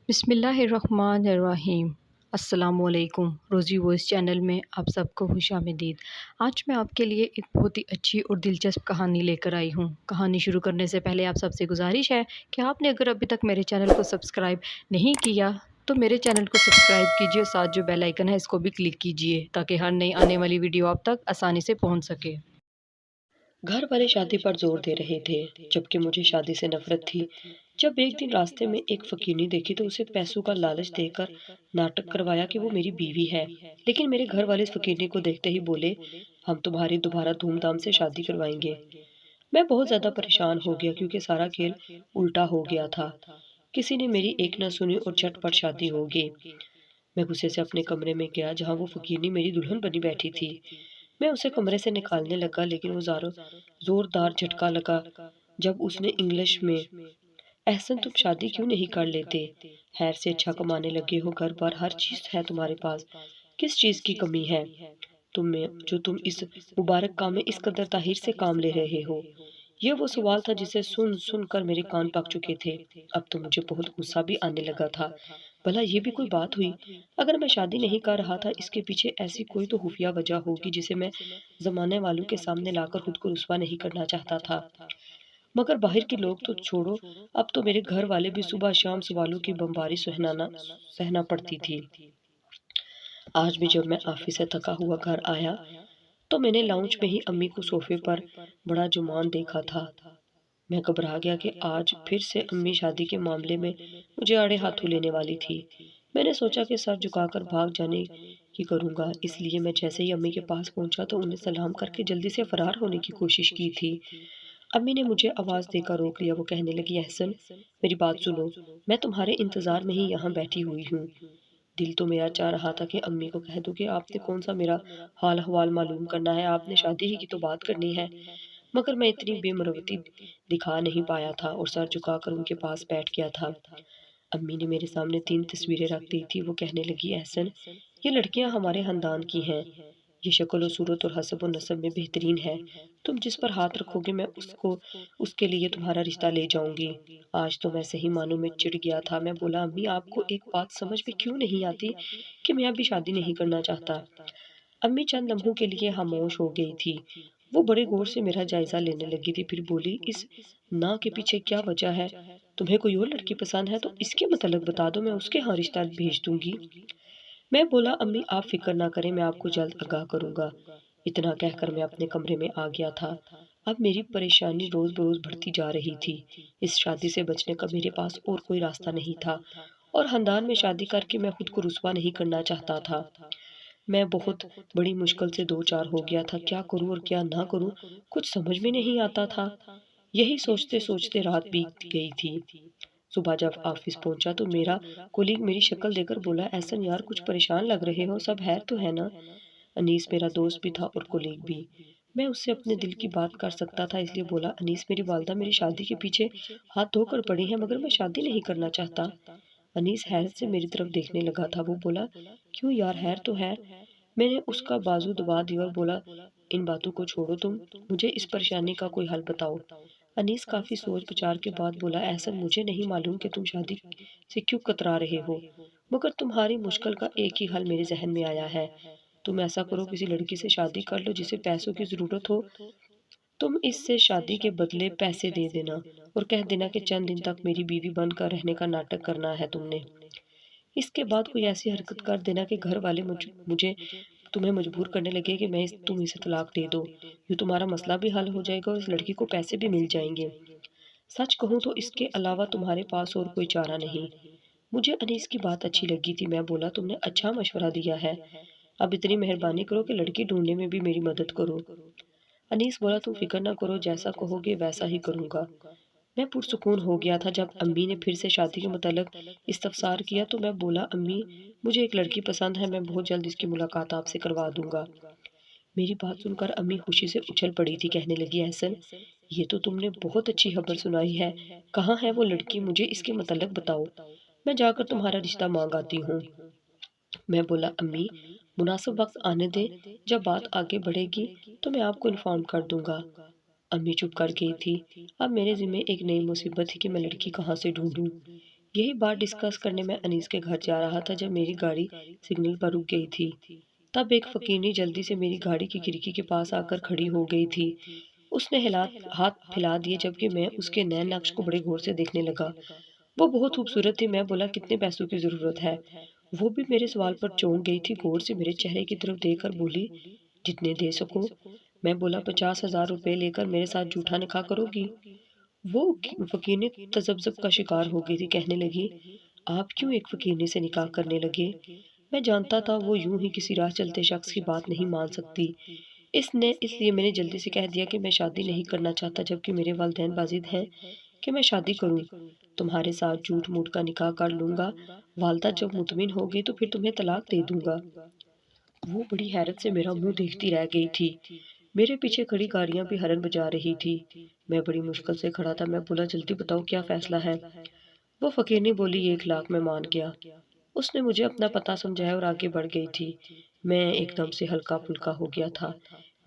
بسم اللہ الرحمن الرحیم۔ السلام علیکم۔ روزی وائس چینل میں آپ سب کو خوش آمدید۔ آج میں آپ کے لیے ایک بہت ہی اچھی اور دلچسپ کہانی لے کر آئی ہوں۔ کہانی شروع کرنے سے پہلے آپ سب سے گزارش ہے کہ آپ نے اگر ابھی تک میرے چینل کو سبسکرائب نہیں کیا تو میرے چینل کو سبسکرائب کیجیے، ساتھ جو بیل آئیکن ہے اس کو بھی کلک کیجیے تاکہ ہر نئی آنے والی ویڈیو آپ تک آسانی سے پہنچ سکے۔ گھر والے شادی پر زور دے رہے تھے جبکہ مجھے شادی سے نفرت تھی۔ جب ایک دن راستے میں ایک فقیرنی دیکھی تو اسے پیسوں کا لالچ دے کر ناٹک کروایا کہ وہ میری بیوی ہے، لیکن میرے گھر والے اس فقیرنی کو دیکھتے ہی بولے ہم تمہاری دوبارہ دھوم دھام سے شادی کروائیں گے۔ میں بہت زیادہ پریشان ہو گیا کیونکہ سارا کھیل الٹا ہو گیا تھا۔ کسی نے میری ایک نہ سنی اور جھٹ پٹ شادی ہو گئی۔ میں غصے سے اپنے کمرے میں گیا جہاں وہ فقیرنی میری دلہن بنی بیٹھی تھی۔ میں اسے کمرے سے نکالنے لگا لیکن وہ زوردار جھٹکا لگا جب اس نے انگلش میں احسن تم شادی کیوں نہیں کر لیتے؟ خیر سے اچھا کمانے لگے ہو، گھر بار ہر چیز ہے تمہارے پاس، کس چیز کی کمی ہے تم میں جو تم اس مبارک کام میں اس قدر تاخیر سے کام لے رہے ہو؟ یہ وہ سوال تھا جسے سن سن کر میرے کان پک چکے تھے۔ اب تو مجھے بہت غصہ بھی آنے لگا تھا۔ بھلا یہ بھی کوئی بات ہوئی؟ اگر میں شادی نہیں کر رہا تھا اس کے پیچھے ایسی کوئی تو خفیہ وجہ ہوگی جسے میں زمانے والوں کے سامنے لا کر خود کو رسوا نہیں کرنا چاہتا تھا۔ مگر باہر کے لوگ تو چھوڑو، اب تو میرے گھر والے بھی صبح شام سوالوں کی بمباری سہنا پڑتی تھی۔ آج بھی جب میں آفس سے تھکا ہوا گھر آیا تو میں نے لاؤنج میں ہی امی کو صوفے پر بڑا جمان دیکھا تھا۔ میں گھبرا گیا کہ آج پھر سے امی شادی کے معاملے میں مجھے آڑے ہاتھوں لینے والی تھی۔ میں نے سوچا کہ سر جھکا کر بھاگ جانے کی کروں گا، اس لیے میں جیسے ہی امی کے پاس پہنچا تو انہیں سلام کر کے جلدی سے فرار ہونے کی کوشش کی تھی۔ امی نے مجھے آواز دے کر روک لیا۔ وہ کہنے لگی احسن میری بات سنو، میں تمہارے انتظار میں ہی یہاں بیٹھی ہوئی ہوں۔ دل تو میرا چاہ رہا تھا کہ امی کو کہہ دوں کہ آپ نے کون سا میرا حال احوال معلوم کرنا ہے، آپ نے شادی ہی کی تو بات کرنی ہے، مگر میں اتنی بے مروتی دکھا نہیں پایا تھا اور سر جھکا کر ان کے پاس بیٹھ گیا تھا۔ امی نے میرے سامنے 3 تصویریں رکھ دی تھی۔ وہ کہنے لگی احسن یہ لڑکیاں ہمارے خاندان کی ہیں، یہ شکل و صورت اور حسب و نسب میں بہترین ہے، تم جس پر ہاتھ رکھو گے میں اس کے لیے تمہارا رشتہ لے جاؤں گی۔ آج تو میں صحیح معنوں میں چڑ گیا تھا۔ میں بولا امی آپ کو ایک بات سمجھ میں کیوں نہیں آتی کہ میں ابھی شادی نہیں کرنا چاہتا؟ امی چند لمحوں کے لیے خاموش ہو گئی تھی۔ وہ بڑے غور سے میرا جائزہ لینے لگی تھی، پھر بولی اس نا کے پیچھے کیا وجہ ہے؟ تمہیں کوئی اور لڑکی پسند ہے تو اس کے متعلق بتا دو، میں اس کے ہاں رشتہ بھیج دوں گی۔ میں بولا امی آپ فکر نہ کریں، میں آپ کو جلد آگاہ کروں گا۔ اتنا کہہ کر میں اپنے کمرے میں آ گیا تھا۔ اب میری پریشانی روز بروز بڑھتی جا رہی تھی۔ اس شادی سے بچنے کا میرے پاس اور کوئی راستہ نہیں تھا اور خاندان میں شادی کر کے میں خود کو رسوا نہیں کرنا چاہتا تھا۔ میں بہت بڑی مشکل سے دو چار ہو گیا تھا، کیا کروں اور کیا نہ کروں کچھ سمجھ میں نہیں آتا تھا۔ یہی سوچتے سوچتے رات بیت گئی تھی۔ صبح جب آفس پہنچا تو میرا کولیگ میری شکل دے کر بولا احسن یار کچھ پریشان لگ رہے ہو، سب خیر تو ہے نا؟ انیس میرا دوست بھی تھا اور کولیگ بھی۔ میں اس سے اپنے دل کی بات کر سکتا تھا اس لیے بولا انیس میری والدہ میری شادی کے پیچھے ہاتھ دھو کر پڑی ہے مگر میں شادی نہیں کرنا چاہتا۔ انیس حیرت سے میری طرف دیکھنے لگا تھا۔ وہ بولا کیوں یار خیر تو ہے؟ میں نے اس کا بازو دبا دیا اور بولا ان باتوں کو چھوڑو، تم مجھے اس پریشانی کا کوئی حل بتاؤ۔ انیس کافی سوچ بچار کے بعد بولا احسن مجھے نہیں معلوم کہ تم شادی سے کیوں کترا رہے ہو، مگر تمہاری مشکل کا ایک ہی حل میرے ذہن میں آیا ہے۔ تم ایسا کرو کسی لڑکی سے شادی کر لو جسے پیسوں کی ضرورت ہو، تم اس سے شادی کے بدلے پیسے دے دینا اور کہہ دینا کہ چند دن تک میری بیوی بن کر رہنے کا ناٹک کرنا ہے تم نے۔ اس کے بعد کوئی ایسی حرکت کر دینا کہ گھر والے مجھے تمہیں مجبور کرنے لگے کہ تم اسے طلاق دے دو، یہ تمہارا مسئلہ بھی حل ہو جائے گا اور اس لڑکی کو پیسے بھی مل جائیں گے۔ سچ کہوں تو اس کے علاوہ تمہارے پاس اور کوئی چارہ نہیں۔ مجھے انیس کی بات اچھی لگی تھی۔ میں بولا تم نے اچھا مشورہ دیا ہے، اب اتنی مہربانی کرو کہ لڑکی ڈھونڈنے میں بھی میری مدد کرو۔ انیس بولا تم فکر نہ کرو، جیسا کہو گے ویسا ہی کروں گا۔ میں پرسکون ہو گیا تھا۔ جب امی نے پھر سے شادی کے متعلق استفسار کیا تو میں بولا امی مجھے ایک لڑکی پسند ہے، میں بہت جلد اس کی ملاقات آپ سے کروا دوں گا۔ میری بات سن کر امی خوشی سے اچھل پڑی تھی، کہنے لگی احسن یہ تو تم نے بہت اچھی خبر سنائی ہے، کہاں ہے وہ لڑکی؟ مجھے اس کے متعلق بتاؤ، میں جا کر تمہارا رشتہ مانگ آتی ہوں۔ میں بولا امی مناسب وقت آنے دیں، جب بات آگے بڑھے گی تو میں آپ کو انفارم کر دوں گا۔ امی چپ کر گئی تھی۔ اب میرے ذمہ ایک نئی مصیبت تھی کہ میں لڑکی کہاں سے ڈھونڈوں۔ یہی بات ڈسکس کرنے میں انیس کے گھر جا رہا تھا جب میری گاڑی سگنل پر رک گئی تھی۔ تب ایک فقیرنی جلدی سے میری گاڑی کی کھڑکی کے پاس آ کر کھڑی ہو گئی تھی۔ اس نے ہاتھ پھیلا دیے جبکہ میں اس کے نئے نقش کو بڑے غور سے دیکھنے لگا۔ وہ بہت خوبصورت تھی۔ میں بولا کتنے پیسوں کی ضرورت ہے؟ وہ بھی میرے سوال پر چونک گئی تھی، غور سے میرے چہرے کی طرف دیکھ کر بولی جتنے دے سکو۔ میں بولا 50,000 روپے لے کر میرے ساتھ جھوٹا نکاح کرو گی؟ وہ فقیرنی تذبذب کا شکار ہو گئی تھی، کہنے لگی آپ کیوں ایک فقیرنی سے نکاح کرنے لگے؟ میں جانتا تھا وہ یوں ہی کسی راہ چلتے شخص کی بات نہیں مان سکتی، اس لیے میں نے جلدی سے کہہ دیا کہ میں شادی نہیں کرنا چاہتا، جبکہ میرے والدین باضد ہیں کہ میں شادی کروں۔ تمہارے ساتھ جھوٹ موٹ کا نکاح کر لوں گا، والدہ جب مطمئن ہوگی تو پھر تمہیں طلاق دے دوں گا۔ وہ بڑی حیرت سے میرا منہ دیکھتی رہ گئی تھی۔ میرے پیچھے کھڑی گاڑیاں بھی ہارن بجا رہی تھی۔ میں بڑی مشکل سے کھڑا تھا۔ میں بولا جلدی بتاؤ کیا فیصلہ ہے؟ وہ فقیرنی بولی 1,00,000 میں مان گیا۔ اس نے مجھے اپنا پتہ سمجھایا اور آگے بڑھ گئی تھی۔ میں ایک دم سے ہلکا پھلکا ہو گیا تھا،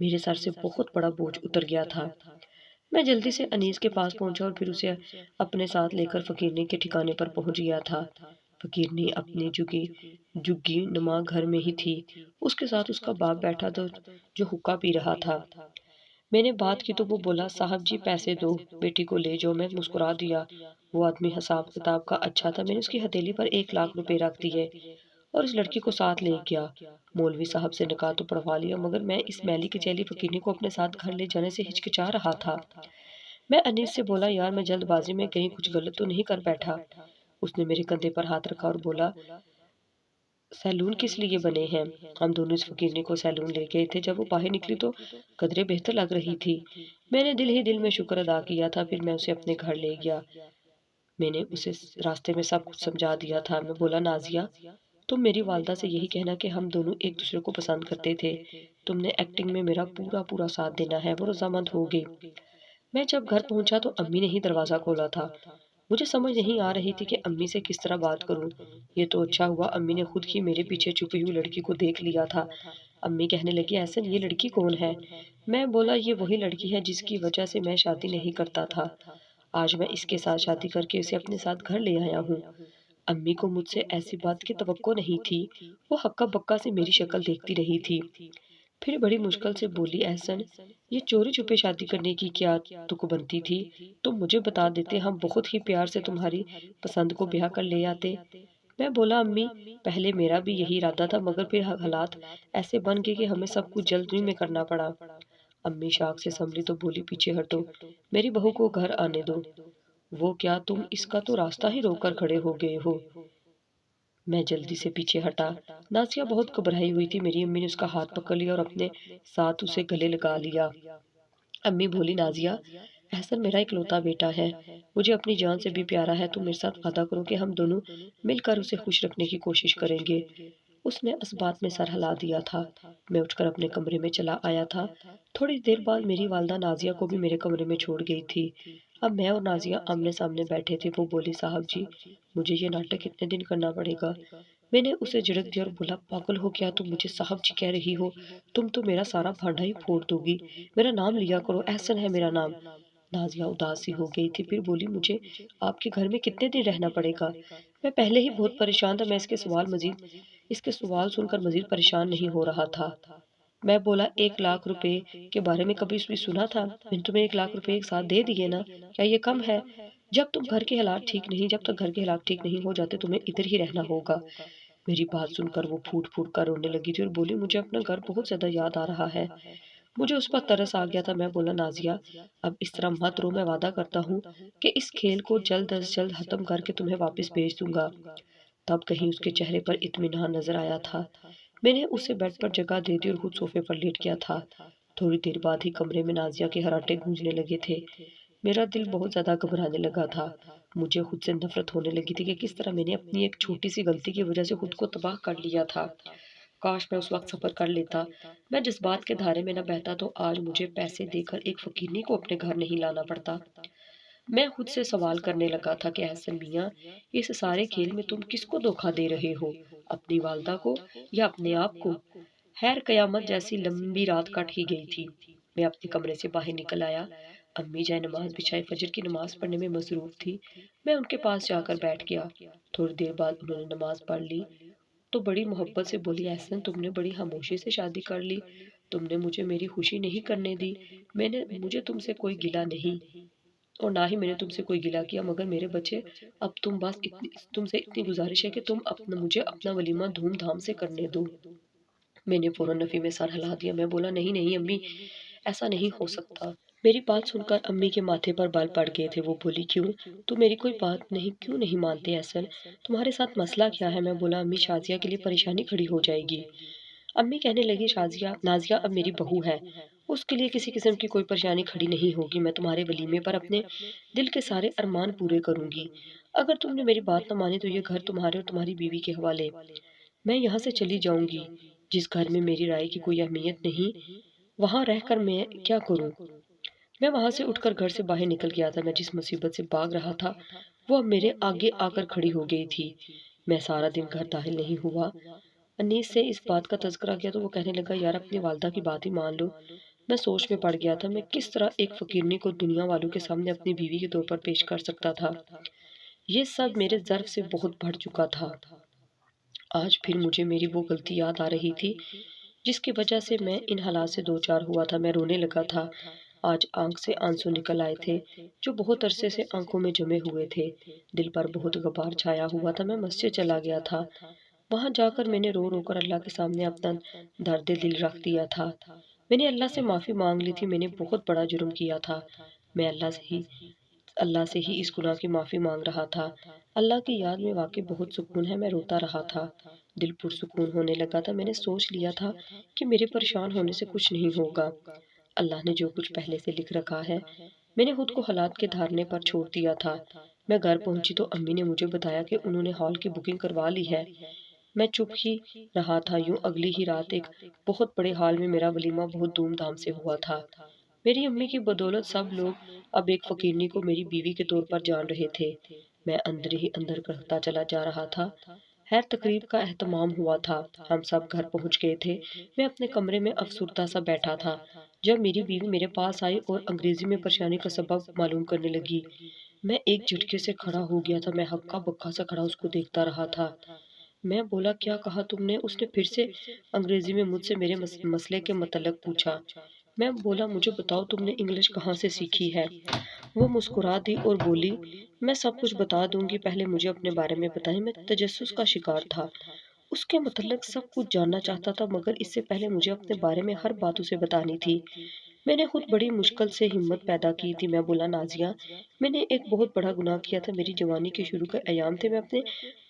میرے سر سے بہت بڑا بوجھ اتر گیا تھا۔ میں جلدی سے انیس کے پاس پہنچا اور پھر اسے اپنے ساتھ لے کر فقیرنی کے ٹھکانے پر پہنچ گیا تھا۔ فقیرنی اپنی جھگی نما گھر میں ہی تھی۔ اس کے ساتھ اس کا باپ بیٹھا تھا جو حقہ پی رہا تھا۔ میں نے بات کی تو وہ بولا صاحب جی پیسے دو، بیٹی کو لے جاؤ۔ میں مسکرا دیا۔ وہ آدمی حساب کتاب کا اچھا تھا۔ میں نے اس کی ہتھیلی پر 1,00,000 روپے رکھ دیے اور اس لڑکی کو ساتھ لے گیا۔ مولوی صاحب سے نکاح تو پڑھوا لیا، مگر میں اس میلی کچیلی فقیرنی کو اپنے ساتھ گھر لے جانے سے ہچکچا رہا تھا۔ میں انیس سے بولا یار میں جلد بازی میں کہیں کچھ غلط تو نہیں کر بیٹھا؟ اس نے میرے کندھے پر ہاتھ رکھا اور بولا سیلون کس لیے بنے ہیں؟ ہم دونوں اس فقیرنی کو سیلون لے گئے تھے۔ جب وہ باہر نکلی تو قدرے بہتر لگ رہی تھی۔ میں نے دل ہی دل میں شکر ادا کیا تھا۔ پھر میں اسے اپنے گھر لے گیا۔ میں نے اسے راستے میں سب کچھ سمجھا دیا تھا۔ میں بولا نازیہ تم میری والدہ سے یہی کہنا کہ ہم دونوں ایک دوسرے کو پسند کرتے تھے۔ تم نے ایکٹنگ میں میرا پورا ساتھ دینا ہے۔ وہ رضامند ہو گئی۔ میں جب گھر پہنچا تو امی نے ہی دروازہ کھولا تھا۔ مجھے سمجھ نہیں آ رہی تھی کہ امی سے کس طرح بات کروں۔ یہ تو اچھا ہوا امی نے خود ہی میرے پیچھے چھپی ہوئی لڑکی کو دیکھ لیا تھا۔ امی کہنے لگی احسن یہ لڑکی کون ہے؟ میں بولا یہ وہی لڑکی ہے جس کی وجہ سے میں شادی نہیں کرتا تھا۔ آج میں اس کے ساتھ شادی کر کے اسے اپنے ساتھ گھر لے آیا ہوں۔ امی کو مجھ سے ایسی بات کی توقع نہیں تھی۔ وہ ہکا بکا سے میری شکل دیکھتی رہی تھی، پھر بڑی مشکل سے بولی احسن یہ چوری چھپے شادی کرنے کی کیا تک بنتی تھی؟ تم مجھے بتا دیتے، ہم بہت ہی پیار سے تمہاری پسند کو بیاہ کر لے آتے۔ میں بولا امی پہلے میرا بھی یہی ارادہ تھا، مگر پھر حالات ایسے بن گئے کہ ہمیں سب کچھ جلدی میں کرنا پڑا۔ امی شاک سے سنبھلی تو بولی پیچھے ہٹو، میری بہو کو گھر آنے دو۔ وہ کیا تم اس کا تو راستہ ہی روک کر کھڑے ہو گئے ہو؟ میں جلدی سے پیچھے ہٹا۔ نازیہ بہت گھبرائی ہوئی تھی۔ میری امی نے اس کا ہاتھ پکڑ لیا اور اپنے ساتھ اسے گلے لگا لیا۔ امی بولی نازیہ احسن میرا اکلوتا بیٹا ہے، مجھے اپنی جان سے بھی پیارا ہے، تم میرے ساتھ وعدہ کرو کہ ہم دونوں مل کر اسے خوش رکھنے کی کوشش کریں گے۔ اس نے اس بات میں سر ہلا دیا تھا۔ میں اٹھ کر اپنے کمرے میں چلا آیا تھا۔ تھوڑی دیر بعد میری والدہ نازیہ کو بھی میرے کمرے میں چھوڑ گئی تھی۔ اب میں اور نازیہ آمنے سامنے بیٹھے تھے۔ وہ بولی صاحب جی مجھے یہ ناٹک کتنے دن کرنا پڑے گا؟ میں نے اسے جھڑک دیا اور بولا پاگل ہو کیا تم مجھے صاحب جی کہہ رہی ہو؟ تم تو میرا سارا بھانڈا ہی پھوڑ دو گی۔ میرا نام لیا کرو، احسن ہے میرا نام۔ نازیہ اداس سی ہو گئی تھی، پھر بولی مجھے آپ کے گھر میں کتنے دن رہنا پڑے گا؟ میں پہلے ہی بہت پریشان تھا، میں اس کے سوال سن کر مزید پریشان نہیں ہو رہا تھا۔ میں بولا 1,00,000 روپے کے بارے میں کبھی بھی سنا تھا؟ میں نے تمہیں 1,00,000 روپے ایک ساتھ دے دیے نا، کیا یہ کم ہے؟ جب تک گھر کے حالات ٹھیک نہیں ہو جاتے تمہیں ادھر ہی رہنا ہوگا۔ میری بات سن کر وہ پھوٹ پھوٹ کر رونے لگی تھی اور بولی مجھے اپنا گھر بہت زیادہ یاد آ رہا ہے۔ مجھے اس پر ترس آ گیا تھا۔ میں بولا نازیہ اب اس طرح مت رو، میں وعدہ کرتا ہوں کہ اس کھیل کو جلد از جلد ختم کر کے تمہیں واپس بھیج دوں گا۔ تب کہیں اس کے چہرے پر اطمینان نظر آیا تھا۔ میں نے اسے بیڈ پر جگہ دے دی اور خود صوفے پر لیٹ گیا تھا۔ تھوڑی دیر بعد ہی کمرے میں نازیہ کے ہراٹے گونجنے لگے تھے۔ میرا دل بہت زیادہ گھبرانے لگا تھا۔ مجھے خود سے نفرت ہونے لگی تھی کہ کس طرح میں نے اپنی ایک چھوٹی سی غلطی کی وجہ سے خود کو تباہ کر لیا تھا۔ کاش میں اس وقت صبر کر لیتا، میں جذبات کے دھارے میں نہ بہتا تو آج مجھے پیسے دے کر ایک فقیرنی کو اپنے گھر نہیں لانا پڑتا۔ میں خود سے سوال کرنے لگا تھا کہ احسن میاں اس سارے کھیل میں تم کس کو دھوکہ دے رہے ہو، اپنی والدہ کو یا اپنے آپ کو؟ خیر قیامت جیسی لمبی رات کٹ ہی گئی تھی۔ میں اپنے کمرے سے باہر نکل آیا۔ امی جائے نماز بچھائے فجر کی نماز پڑھنے میں مصروف تھی۔ میں ان کے پاس جا کر بیٹھ گیا۔ تھوڑی دیر بعد انہوں نے نماز پڑھ لی تو بڑی محبت سے بولی، احسن تم نے بڑی خاموشی سے شادی کر لی، تم نے مجھے میری خوشی نہیں کرنے دی۔ مجھے تم سے کوئی گلہ نہیں اور نہ ہی میں نے تم سے کوئی گلہ کیا، مگر میرے بچے اب تم سے اتنی گزارش ہے کہ تم مجھے اپنا ولیمہ دھوم دھام سے کرنے دو۔ میں نے فوراً نفی میں سر ہلا دیا۔ میں بولا، نہیں نہیں امی، ایسا نہیں ہو سکتا۔ میری بات سن کر امی کے ماتھے پر بال پڑ گئے تھے۔ وہ بولی، کیوں؟ تم میری کوئی بات کیوں نہیں مانتے احسن؟ تمہارے ساتھ مسئلہ کیا ہے؟ میں بولا، امی شازیہ کے لیے پریشانی کھڑی ہو جائے گی۔ امی کہنے لگی، نازیہ اب میری بہو ہے، اس کے لیے کسی قسم کی کوئی پریشانی کھڑی نہیں ہوگی۔ میں تمہارے ولیمے پر اپنے دل کے سارے ارمان پورے کروں گی۔ اگر تم نے میری بات نہ مانی تو یہ گھر تمہارے اور تمہاری بیوی کے حوالے۔ میں یہاں سے چلی جاؤں گی۔ جس گھر میں میری رائے کی کوئی اہمیت نہیں، وہاں رہ کر میں کیا کروں؟ میں وہاں سے اٹھ کر گھر سے باہر نکل گیا تھا۔ میں جس مصیبت سے بھاگ رہا تھا وہ اب میرے آگے آ کر کھڑی ہو گئی تھی۔ میں سارا دن گھر داخل نہیں ہوا۔ انیس سے اس بات کا تذکرہ کیا تو وہ کہنے لگا، یار اپنی والدہ کی بات ہی مان لو۔ میں سوچ میں پڑ گیا تھا، میں کس طرح ایک فقیرنی کو دنیا والوں کے سامنے اپنی بیوی کے طور پر پیش کر سکتا تھا۔ یہ سب میرے ظرف سے بہت بڑھ چکا تھا۔ آج پھر مجھے میری وہ غلطی یاد آ رہی تھی جس کی وجہ سے میں ان حالات سے دوچار ہوا تھا۔ میں رونے لگا تھا۔ آج آنکھ سے آنسو نکل آئے تھے جو بہت عرصے سے آنکھوں میں جمے ہوئے تھے۔ دل پر بہت غبار چھایا ہوا تھا۔ میں مسجد چلا گیا تھا۔ وہاں جا کر میں نے رو رو کر اللہ کے سامنے اپنا درد دل رکھ دیا تھا۔ میں نے اللہ سے معافی مانگ لی تھی۔ میں نے بہت بڑا جرم کیا تھا۔ میں اللہ سے ہی اس گناہ کی معافی مانگ رہا تھا۔ اللہ کی یاد میں واقعی بہت سکون ہے۔ میں روتا رہا تھا۔ دل پرسکون ہونے لگا تھا۔ میں نے سوچ لیا تھا کہ میرے پریشان ہونے سے کچھ نہیں ہوگا۔ اللہ نے جو کچھ پہلے سے لکھ رکھا ہے، میں نے خود کو حالات کے دھارنے پر چھوڑ دیا تھا۔ میں گھر پہنچی تو امی نے مجھے بتایا کہ انہوں نے ہال کی بکنگ کروا لی ہے۔ میں چپ ہی رہا تھا۔ یوں اگلی ہی رات ایک بہت بڑے ہال میں میرا ولیمہ بہت دھوم دھام سے ہوا تھا۔ میری امی کی بدولت سب لوگ اب ایک فقیرنی کو میری بیوی کے طور پر جان رہے تھے۔ میں اندر ہی اندر کرتا چلا جا رہا تھا۔ خیر تقریب کا اہتمام ہوا تھا۔ ہم سب گھر پہنچ گئے تھے۔ میں اپنے کمرے میں افسردہ سا بیٹھا تھا جب میری بیوی میرے پاس آئی اور انگریزی میں پریشانی کا سبب معلوم کرنے لگی۔ میں ایک جھٹکے سے کھڑا ہو گیا تھا۔ میں ہکا بکا سا کھڑا اس کو دیکھتا رہا تھا۔ میں بولا، کیا کہا تم نے؟ اس نے پھر سے انگریزی میں مجھ سے میرے مسئلے کے متعلق پوچھا۔ میں بولا، مجھے بتاؤ تم نے انگلش کہاں سے سیکھی ہے؟ وہ مسکرا دی اور بولی، میں سب کچھ بتا دوں گی، پہلے مجھے اپنے بارے میں بتائیں۔ میں تجسس کا شکار تھا۔ اس کے متعلق سب کچھ جاننا چاہتا تھا، مگر اس سے پہلے مجھے اپنے بارے میں ہر بات اسے بتانی تھی۔ میں نے خود بڑی مشکل سے ہمت پیدا کی تھی۔ میں بولا، نازیہ، میں نے ایک بہت بڑا گناہ کیا تھا۔ میری جوانی کے شروع کے ایام تھے۔ میں اپنے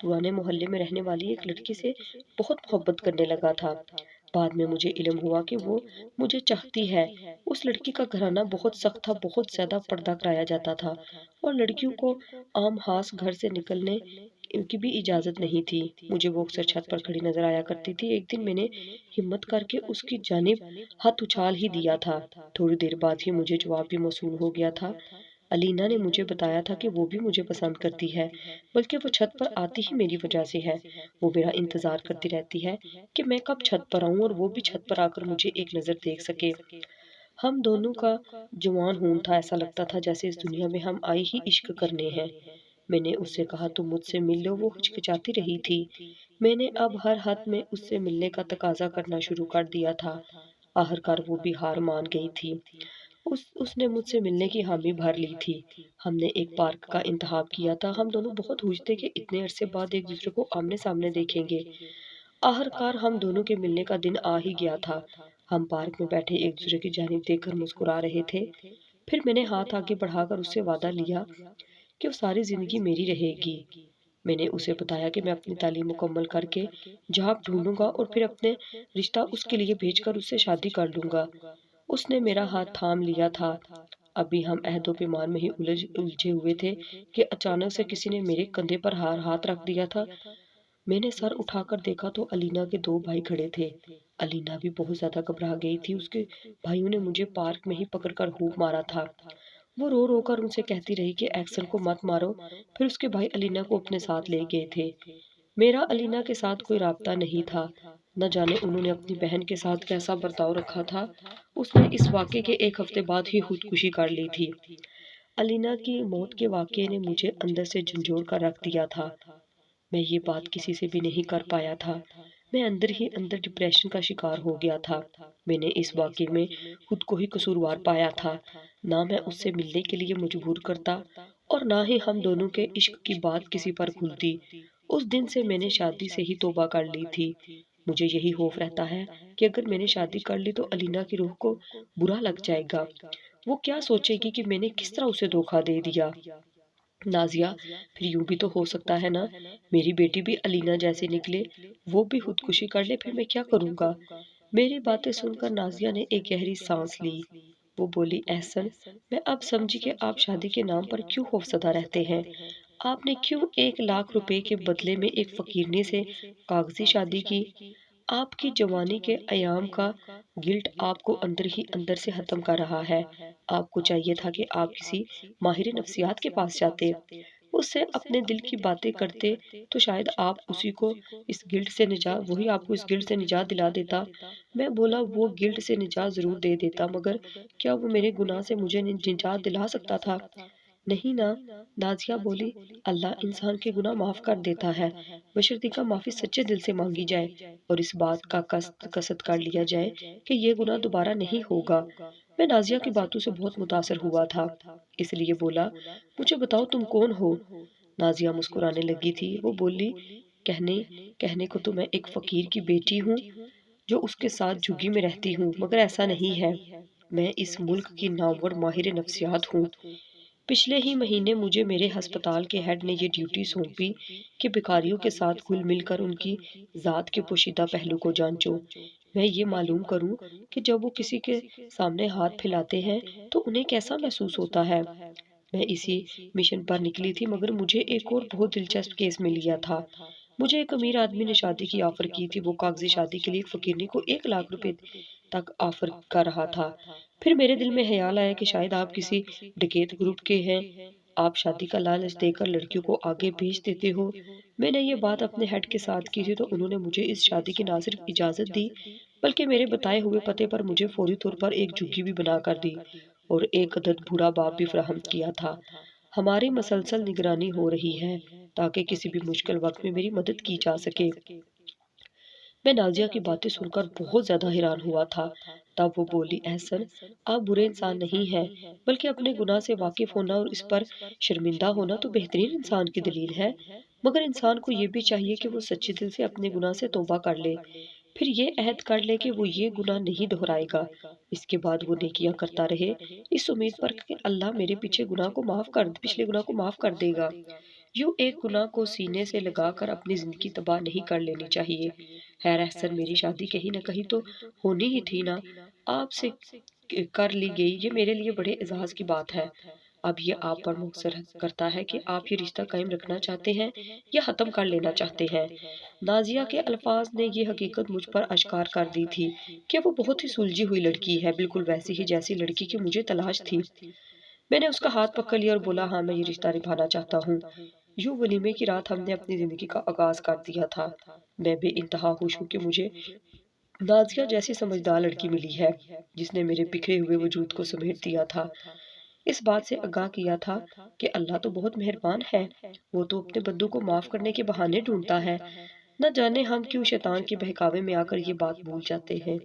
پرانے محلے میں رہنے والی ایک لڑکی سے بہت محبت کرنے لگا تھا۔ بعد میں مجھے علم ہوا کہ وہ مجھے چاہتی ہے۔ اس لڑکی کا گھرانہ بہت سخت تھا، بہت زیادہ پردہ کرایا جاتا تھا اور لڑکیوں کو عام خاص گھر سے نکلنے کی بھی اجازت نہیں تھی۔ مجھے وہ اکثر چھت پر کھڑی نظر آیا کرتی تھی۔ ایک دن میں نے ہمت کر کے اس کی جانب ہاتھ اچھال ہی دیا تھا۔ تھوڑی دیر بعد ہی مجھے جواب بھی موصول ہو گیا تھا۔ علینا نے مجھے بتایا تھا کہ وہ بھی مجھے پسند کرتی ہے، بلکہ وہ چھت پر آتی ہی میری وجہ سے ہے۔ وہ میرا انتظار کرتی رہتی ہے کہ میں کب چھت پر آؤں اور وہ بھی چھت پر آ کر مجھے ایک نظر دیکھ سکے۔ ہم دونوں کا جوان خون تھا۔ ایسا لگتا تھا جیسے اس دنیا میں ہم آئے ہی عشق کرنے ہیں۔ میں نے اس سے کہا، تم مجھ سے مل لو۔ وہ ہچکچاتی رہی تھی۔ میں نے اب ہر حد میں اس سے ملنے کا تقاضا کرنا شروع کر دیا تھا۔ آخرکار وہ بھی ہار مان گئی تھی۔ اس نے مجھ سے ملنے کی حامی بھر لی تھی۔ ہم نے ایک پارک کا انتخاب کیا تھا۔ ہم دونوں بہت خوش تھے کہ اتنے عرصے بعد ایک دوسرے کو آمنے سامنے دیکھیں گے۔ آخرکار ہم دونوں کے ملنے کا دن آ ہی گیا تھا۔ ہم پارک میں بیٹھے ایک دوسرے کی جانب دیکھ کر مسکرا رہے تھے۔ پھر میں نے ہاتھ آگے بڑھا کر اس سے وعدہ لیا کہ وہ ساری زندگی میری رہے گی۔ میں نے اسے بتایا کہ میں اپنی تعلیم مکمل کر کے جاب ڈھونڈوں گا اور پھر اپنے رشتہ اس کے لیے بھیج کر اس سے شادی کر لوں گا۔ اس نے میرا ہاتھ تھام لیا تھا۔ ابھی ہم عہد و پیمان میں ہی الجھے ہوئے تھے کہ اچانک سے کسی نے میرے کندھے پر ہاتھ رکھ دیا تھا۔ میں نے سر اٹھا کر دیکھا تو علینا کے دو بھائی کھڑے تھے۔ علینا بھی بہت زیادہ گھبرا گئی تھی۔ اس کے بھائیوں نے مجھے پارک میں ہی پکڑ کر خوب مارا تھا۔ وہ رو رو کر ان سے کہتی رہی کہ ایکسن کو مت مارو۔ پھر اس کے بھائی علینا کو اپنے ساتھ لے گئے تھے۔ میرا علینا کے ساتھ کوئی رابطہ نہیں تھا۔ نہ جانے انہوں نے اپنی بہن کے ساتھ کیسا برتاؤ رکھا تھا۔ اس نے اس واقعے کے ایک ہفتے بعد ہی خودکشی کر لی تھی۔ الینا کی موت کے واقعے نے مجھے اندر سے جھنجھوڑ کر رکھ دیا تھا۔ میں یہ بات کسی سے بھی نہیں کر پایا تھا۔ میں اندر ہی اندر ڈپریشن کا شکار ہو گیا تھا۔ میں نے اس واقعے میں خود کو ہی قصوروار پایا تھا۔ نہ میں اس سے ملنے کے لیے مجبور کرتا اور نہ ہی ہم دونوں کے عشق کی بات کسی پر کھلتی۔ اس دن سے میں نے شادی سے ہی توبہ کر لی تھی۔ مجھے یہی خوف رہتا ہے کہ اگر میں نے شادی کر لی تو الینا کی روح کو برا لگ جائے گا۔ وہ کیا سوچے گی کہ میں نے کس طرح اسے دھوکہ دے دیا۔ نازیہ، پھر یوں بھی تو ہو سکتا ہے نا، میری بیٹی بھی الینا جیسے نکلے، وہ بھی خودکشی کر لے، پھر میں کیا کروں گا؟ میری باتیں سن کر نازیہ نے ایک گہری سانس لی۔ وہ بولی، احسن، میں اب سمجھی کہ آپ شادی کے نام پر کیوں خوفزدہ رہتے ہیں۔ آپ نے کیوں 1 لاکھ روپے کے بدلے میں ایک فقیرنی سے کاغذی شادی کی؟ آپ کی جوانی کے ایام کا گلٹ آپ کو اندر ہی اندر سے ختم کر رہا ہے۔ آپ کو چاہیے تھا کہ آپ کسی ماہر نفسیات کے پاس جاتے، اس سے اپنے دل کی باتیں کرتے تو شاید آپ اسی کو اس گلٹ سے نجات وہی آپ کو اس گلٹ سے نجات دلا دیتا۔ میں بولا، وہ گلٹ سے نجات ضرور دے دیتا، مگر کیا وہ میرے گناہ سے مجھے نجات دلا سکتا تھا؟ نہیں نا۔ نازیہ بولی، اللہ انسان کے گناہ معاف کر دیتا ہے، بشرطیکہ معافی سچے دل سے مانگی جائے اور اس بات کا قصد کر لیا جائے کہ یہ گناہ دوبارہ نہیں ہوگا۔ میں نازیہ کی باتوں سے بہت متاثر ہوا تھا، اس لیے بولا، مجھے بتاؤ تم کون ہو؟ نازیہ مسکرانے لگی تھی۔ وہ بولی، کہنے کو تو میں ایک فقیر کی بیٹی ہوں جو اس کے ساتھ جھگی میں رہتی ہوں، مگر ایسا نہیں ہے۔ میں اس ملک کی نامور ماہر نفسیات ہوں۔ پچھلے ہی مہینے مجھے میرے ہسپتال کے ہیڈ نے یہ ڈیوٹی سونپی کہ بیکاریوں کے ساتھ گل مل کر ان کی ذات کے پوشیدہ پہلو کو جانچوں۔ میں یہ معلوم کروں کہ جب وہ کسی کے سامنے ہاتھ پھیلاتے ہیں تو انہیں کیسا محسوس ہوتا ہے۔ میں اسی مشن پر نکلی تھی، مگر مجھے ایک اور بہت دلچسپ کیس مل گیا تھا۔ مجھے ایک امیر آدمی نے شادی کی آفر کی تھی۔ وہ کاغذی شادی کے لیے ایک فقیرنی کو 1 لاکھ روپے تک آفر کر رہا تھا۔ پھر میرے دل میں خیال آیا کہ شاید آپ کسی ڈکیت گروپ کے ہیں۔ آپ شادی کا لالچ دے کر لڑکیوں کو آگے بھیج دیتے ہو۔ میں نے یہ بات اپنے ہیڈ کے ساتھ کی تھی تو انہوں نے مجھے اس شادی کی نہ صرف اجازت دی بلکہ میرے بتائے ہوئے پتے پر مجھے فوری طور پر ایک جھگی بھی بنا کر دی اور ایک عدد بھورا باپ بھی فراہم کیا تھا۔ ہماری مسلسل نگرانی ہو رہی ہے تاکہ کسی بھی مشکل وقت میں میری مدد کی جا سکے۔ میں نازیہ کی باتیں سن کر بہت زیادہ حیران ہوا تھا۔ تب وہ بولی، احسن، آپ برے انسان نہیں ہیں، بلکہ اپنے گناہ سے واقف ہونا اور اس پر شرمندہ ہونا تو بہترین انسان کی دلیل ہے۔ مگر انسان کو یہ بھی چاہیے کہ وہ سچے دل سے اپنے گناہ سے توبہ کر لے، پھر یہ عہد کر لے کہ وہ یہ گناہ نہیں دہرائے گا۔ اس کے بعد وہ نیکیاں کرتا رہے، اس امید پر کہ اللہ میرے پچھلے گناہ کو معاف کر دے گا۔ یوں ایک گناہ کو سینے سے لگا کر اپنی زندگی تباہ نہیں کر لینی چاہیے۔ خیر احسن، میری شادی کہیں نہ کہیں تو ہونی ہی تھی نا، آپ سے کر لی گئی، یہ میرے لیے بڑے اعزاز کی بات ہے۔ اب یہ آپ پر منحصر کرتا ہے کہ آپ یہ رشتہ قائم رکھنا چاہتے ہیں یا ختم کر لینا چاہتے ہیں۔ نازیہ کے الفاظ نے یہ حقیقت مجھ پر اشکار کر دی تھی کہ وہ بہت ہی سلجھی ہوئی لڑکی ہے، بالکل ویسی ہی جیسی لڑکی کی مجھے تلاش تھی۔ میں نے اس کا ہاتھ پکڑ لیا اور بولا، ہاں، میں یہ رشتہ نبھانا چاہتا ہوں۔ یوں ولیمے کی رات ہم نے اپنی زندگی کا آغاز کر دیا تھا۔ میں بے انتہا خوش ہوں کہ مجھے نازیہ جیسی سمجھدار لڑکی ملی ہے جس نے میرے بکھرے ہوئے وجود کو سمیٹ دیا تھا، اس بات سے آگاہ کیا تھا کہ اللہ تو بہت مہربان ہے، وہ تو اپنے بندوں کو معاف کرنے کے بہانے ڈھونڈتا ہے۔ نہ جانے ہم کیوں شیطان کے بہکاوے میں آ کر یہ بات بھول جاتے ہیں۔